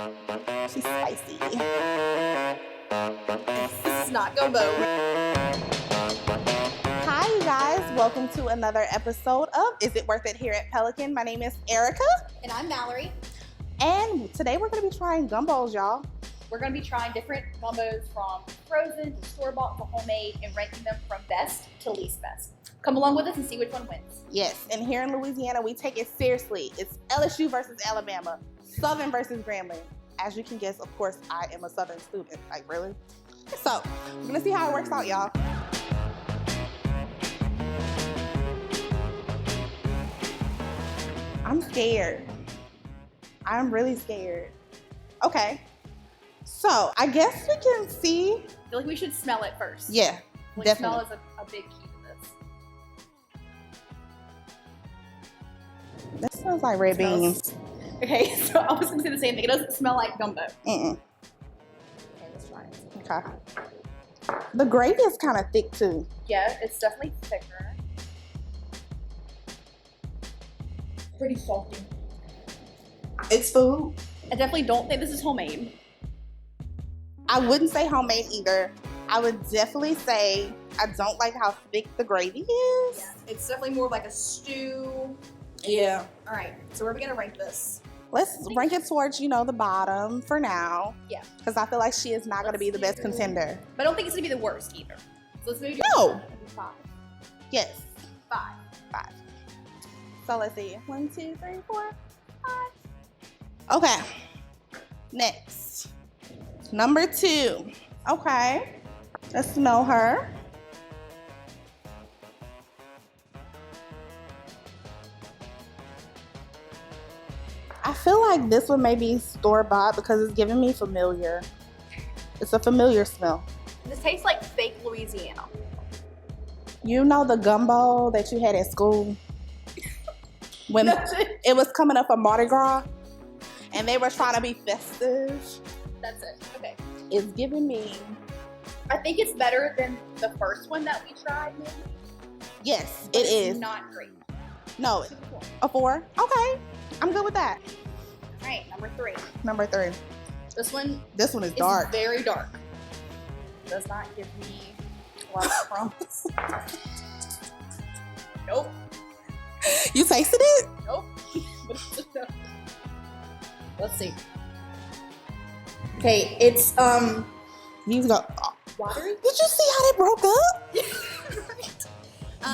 She's spicy. This is not gumbo. Hi, you guys. Welcome to another episode of Is It Worth It here at Pelican. My name is Erika. And I'm Mallorie. And today we're going to be trying gumbos, y'all. We're going to be trying different gumbos from frozen to store-bought to homemade and ranking them from best to least best. Come along with us and see which one wins. Yes, and here in Louisiana, we take it seriously. It's LSU versus Alabama, Southern versus Grambling. As you can guess, of course, I am a Southern student. Like, really? So, we're going to see how it works out, y'all. I'm scared. I'm really scared. Okay. So, I guess we can see. I feel like we should smell it first. Yeah, like definitely. Smell is a big key to this. That smells like red beans. Okay, so I was gonna say the same thing. It doesn't smell like gumbo. Mm-mm. Okay, let's try it. Okay. The gravy is kind of thick too. Yeah, it's definitely thicker. Pretty salty. It's food. I definitely don't think this is homemade. I wouldn't say homemade either. I would definitely say I don't like how thick the gravy is. Yeah, it's definitely more like a stew. Yeah. All right, so where are we gonna rank this? Let's rank it towards, the bottom for now. Yeah. Because I feel like she is not going to be the best contender. But I don't think it's gonna be the worst either. So let's maybe do No. 5. Yes. 5. 5. So let's see. 1, 2, 3, 4, 5. Okay. Next. Number 2. Okay. Let's smell her. I feel like this one may be store-bought because it's giving me familiar. It's a familiar smell. This tastes like fake Louisiana. You know the gumbo that you had at school? When it was coming up for Mardi Gras and they were trying to be festive. That's it. Okay. It's giving me... I think it's better than the first one that we tried, maybe. Yes, But it is. not great. No, a 4? Okay. I'm good with that. All right, number 3. Number 3. This one This one is dark. very dark. Does not give me a lot of crumbs. Nope. You tasted it? Nope. Let's see. Okay, it's You go. water. Did you see how they broke up? Right.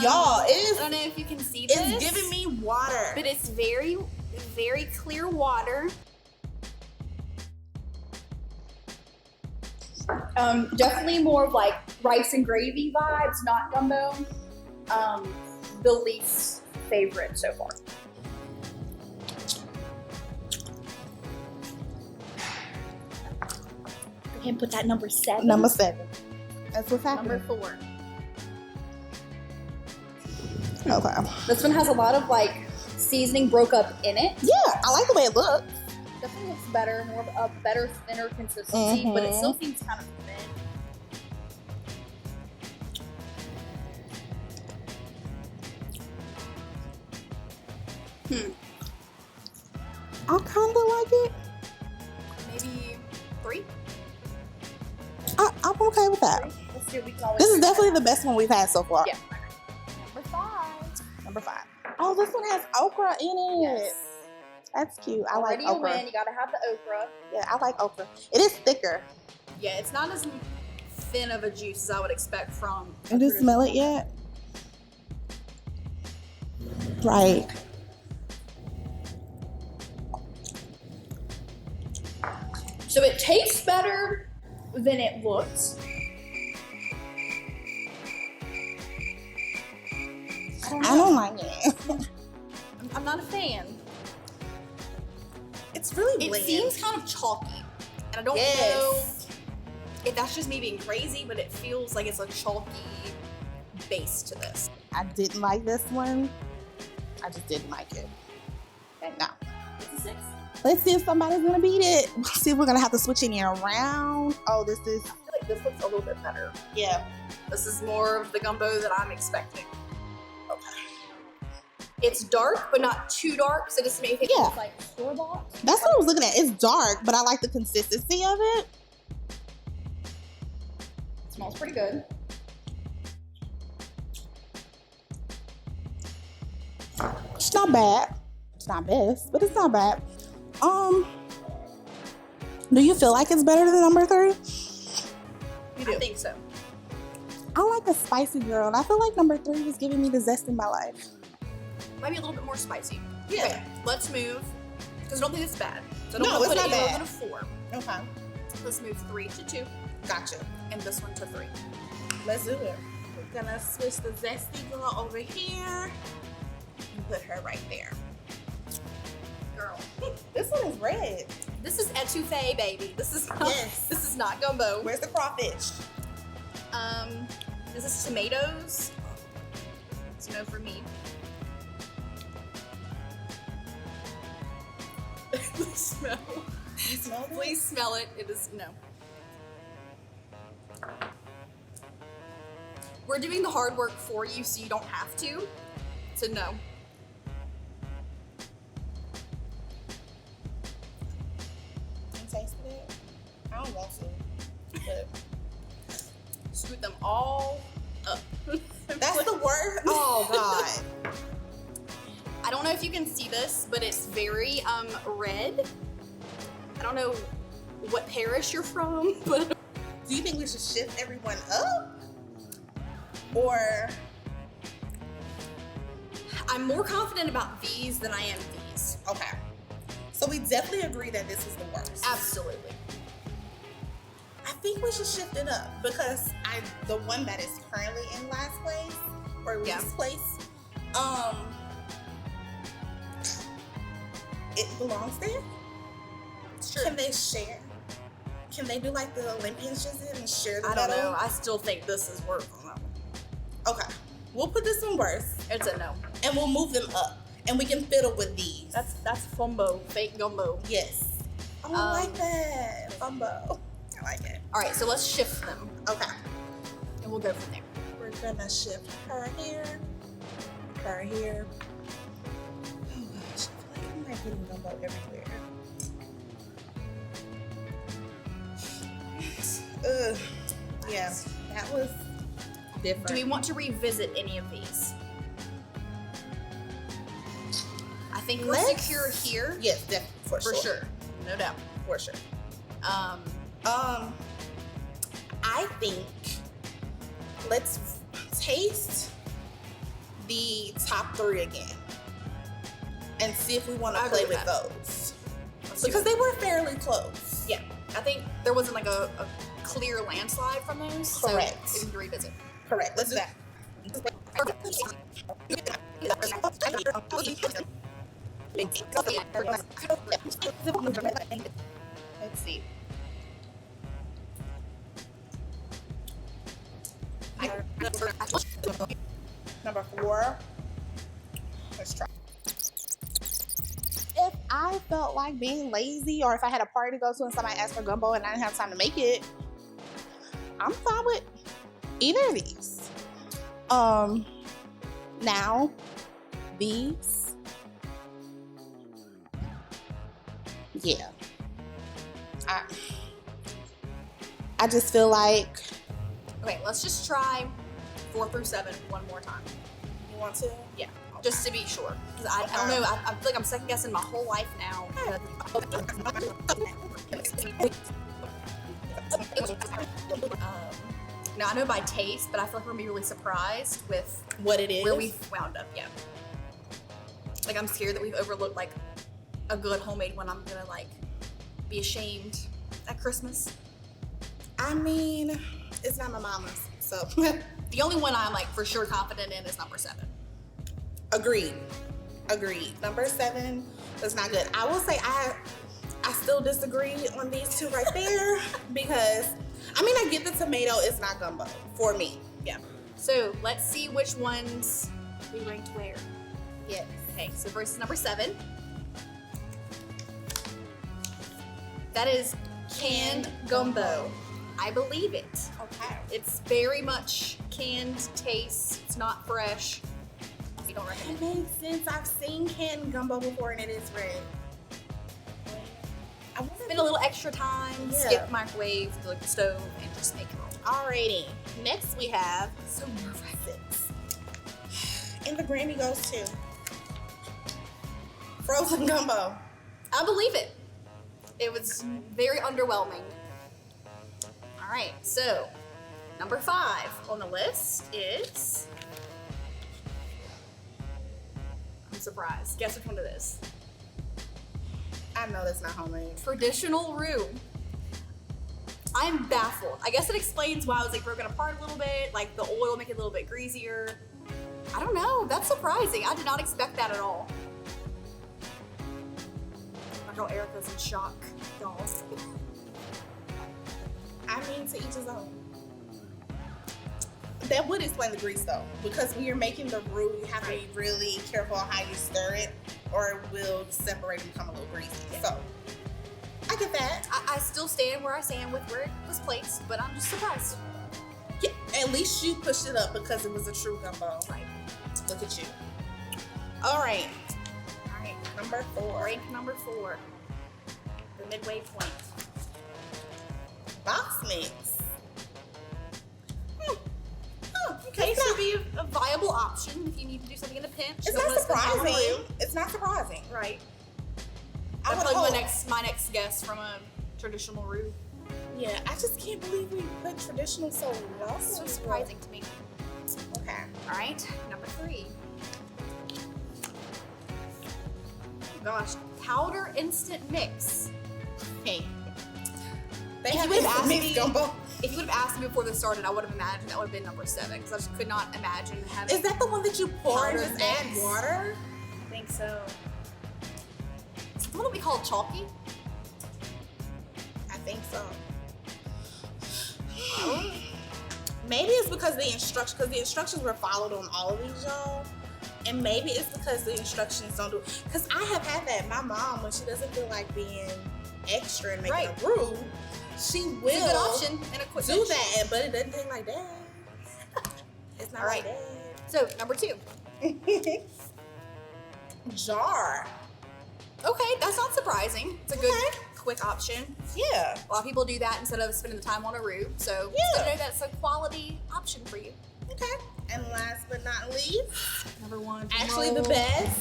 Y'all, it I is. don't know if you can see this. It's giving me water. But it's very, very clear water. Definitely more of like rice and gravy vibes, not gumbo. The least favorite so far. We can put that number 7. Number 7. That's what's Number happening. 4. Okay. This one has a lot of like seasoning broke up in it. Yeah, I like the way it looks. Definitely looks better, more of a better, thinner consistency, but it still seems kind of thin. I kind of like it. Maybe 3? I'm okay with that. 3? Let's do it. We can always This is do definitely that. the best one we've had so far. Yeah. Number 5. Number 5. Oh, this one has okra in it. Yes. That's cute. I Already like a okra. win. You gotta have the okra. Yeah, I like okra. It is thicker. Yeah, it's not as thin of a juice as I would expect from. Did you smell it yet? Right. So it tastes better than it looks. I don't like it. I'm not a fan. It's really It bland. seems kind of chalky. And I don't know if that's just me being crazy, but it feels like it's a chalky base to this. I didn't like this one. I just didn't like it. Okay. No. It's a 6. Let's see if somebody's gonna beat it. Let's see if we're gonna have to switch it around. Oh, this is. I feel like this looks a little bit better. Yeah. This is more of the gumbo that I'm expecting. It's dark, but not too dark, so this may think Yeah. it's like store-bought. That's what I was looking at. It's dark, but I like the consistency of it. It smells pretty good. It's not bad. It's not best, but it's not bad. Do you feel like it's better than number 3? I think so. I like a spicy girl, and I feel like number 3 was giving me the zest in my life. Might be a little bit more spicy. Yeah. Okay, let's move. Because I don't think it's bad. So I No, don't want it's to put not it bad. than a 4. Okay. Let's move 3 to 2. Gotcha. And this one to 3. Let's do it. We're gonna switch the zesty girl over here and put her right there. Girl. This one is red. This is etouffee, baby. This is not, Yes. This is not gumbo. Where's the crawfish? This is tomatoes. It's no for me. Please smell. You smell it? Please smell it. It is no. We're doing the hard work for you, so you don't have to. So no. You tasted it? I don't want to. But Scoot them all up. that's the word? Oh, God. I don't know if you can see this, but it's very red. I don't know what parish you're from, but Do you think we should shift everyone up? Or I'm more confident about these than I am these. okay. So we definitely agree that this is the worst. Absolutely. I think we should shift it up because the one that is currently in last place or least place, it belongs there. It's true. Can they share? Can they do like the Olympians just did and share the I don't medal? know. I still think this is worse on that one. Okay, we'll put this one worse It's a no. and we'll move them up and we can fiddle with these. That's fumbo, fake gumbo. Yes. Oh, I like that. Bumbo. I like it. All right, so let's shift them, Okay. and we'll go from there. We're gonna shift her here, her here. Oh gosh, I feel like I'm not getting gumbo everywhere. Ugh. Yeah, that was different. Do we want to revisit any of these? I think we're Let's- secure here. Yes, definitely, for sure. No doubt. For sure. Um, I think let's taste the top 3 again and see if we want to I play agree with with that. those. let's do Because it. they were fairly close. Yeah, I think there wasn't like a clear landslide from those. Correct. So we need to revisit. Correct. Let's do that. Let's see. Number 4. Let's try. If I felt like being lazy or if I had a party to go to and somebody asked for gumbo and I didn't have time to make it, I'm fine with either of these. Now, these, yeah. I just feel like. Okay, let's just try 4 through 7 one more time. You want to? Yeah, just to be sure. Because I don't know, I feel like I'm second guessing my whole life now. Now I know by taste, but I feel like we're gonna be really surprised with What it is? where we've wound up. Yeah. Like I'm scared that we've overlooked like a good homemade one. I'm gonna like be ashamed at Christmas. I mean, it's not my mama's, so. The only one I'm like for sure confident in is number 7. Agreed. Number 7 was not good. I will say I still disagree on these 2 right there because I mean I get the tomato is not gumbo for me. Yeah. So let's see which ones we ranked where. Yes. Okay, so versus number 7. That is canned gumbo. I believe it. Okay. It's very much canned taste. It's not fresh. You don't recommend It makes sense. I've seen canned gumbo before and it is red. I wasn't Spend a little extra time, Yeah. skip microwave, to the stove, and just make it roll. Alrighty. Next we have So nerve-wracking. 6. And the Grammy goes to frozen gumbo. I believe it. It was very underwhelming. All right, so number 5 on the list is. I'm surprised. Guess which one it is? I know that's not homemade. Traditional roux. I'm baffled. I guess it explains why it was like broken apart a little bit, like the oil make it a little bit greasier. I don't know. That's surprising. I did not expect that at all. My girl Erica's in shock, y'all. I mean, to each his own. That would explain the grease though, because when you're making the roux, you have to be really careful on how you stir it, or it will separate and become a little greasy. Yeah. So, I get that. I still stand where I stand with where it was placed, but I'm just surprised. Yeah, at least you pushed it up because it was a true gumbo. Right. Look at you. All right, All right. number 4. Rank number 4. The midway point. Box mix. Okay, so it'd be a viable option if you need to do something in a pinch. It's Don't not wanna spend time on surprising. roux. It's not surprising. Right. I That's would like hope. my next guess from a traditional roux. Yeah, I just can't believe we put traditional so low. It's so surprising to me. Okay. All right, number 3. Oh gosh, powder instant mix. Hey. They If you have would've instant asked mix me- gumbo. If you would have asked me before this started, I would have imagined that would have been number 7 because I just could not imagine having. Is that the one that you pour and Powdered just add mix. water? I think so. Is it the one that we call chalky? I think so. Maybe it's because the instructions were followed on all of these, y'all. And maybe it's because the instructions don't do. Because I have had that. My mom, when she doesn't feel like being extra and making Right. a roux, she will It's a good option and a quick do fix. that, but it doesn't take like that. It's not All right. like So number 2. that. Jar. Okay, that's not surprising. It's a good Okay. quick option. Yeah. A lot of people do that instead of spending the time on a roux. So Yeah. so know that's a quality option for you. Okay. And last but not least, Number 1. actually the best.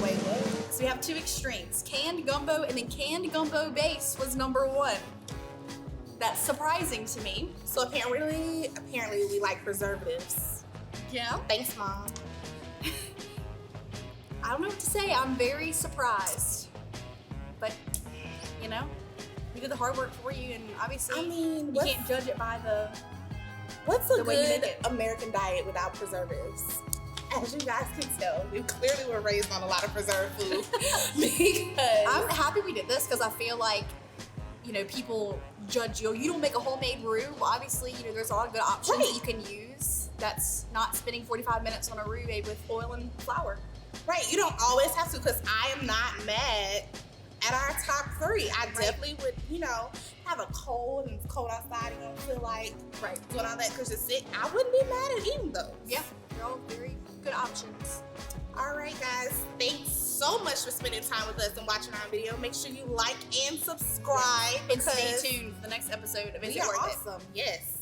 Wait, what? So we have 2 extremes. Canned gumbo and then canned gumbo base was number 1. That's surprising to me. So apparently we like preservatives. Yeah. Thanks, Mom. I don't know what to say. I'm very surprised. But, you know, we did the hard work for you, and obviously I mean, you can't judge it by the. what's a the way you good make it. American diet without preservatives? As you guys can tell, we clearly were raised on a lot of preserved food. Because I'm happy we did this because I feel like, you know, people judge you. You don't make a homemade roux. Well, obviously, you know, there's a lot of good options that you can use. That's not spending 45 minutes on a roux made with oil and flour. right, you don't always have to. Because I am not mad at our top 3. I definitely would, you know, have a cold and it's cold outside and you don't feel like doing all that because you're sick. I wouldn't be mad at eating those. Yeah, they're all very good options. All right, guys. Thanks so much for spending time with us and watching our video. Make sure you like and subscribe. And stay because tuned for the next episode of Is we It are Worth It? awesome. Yes.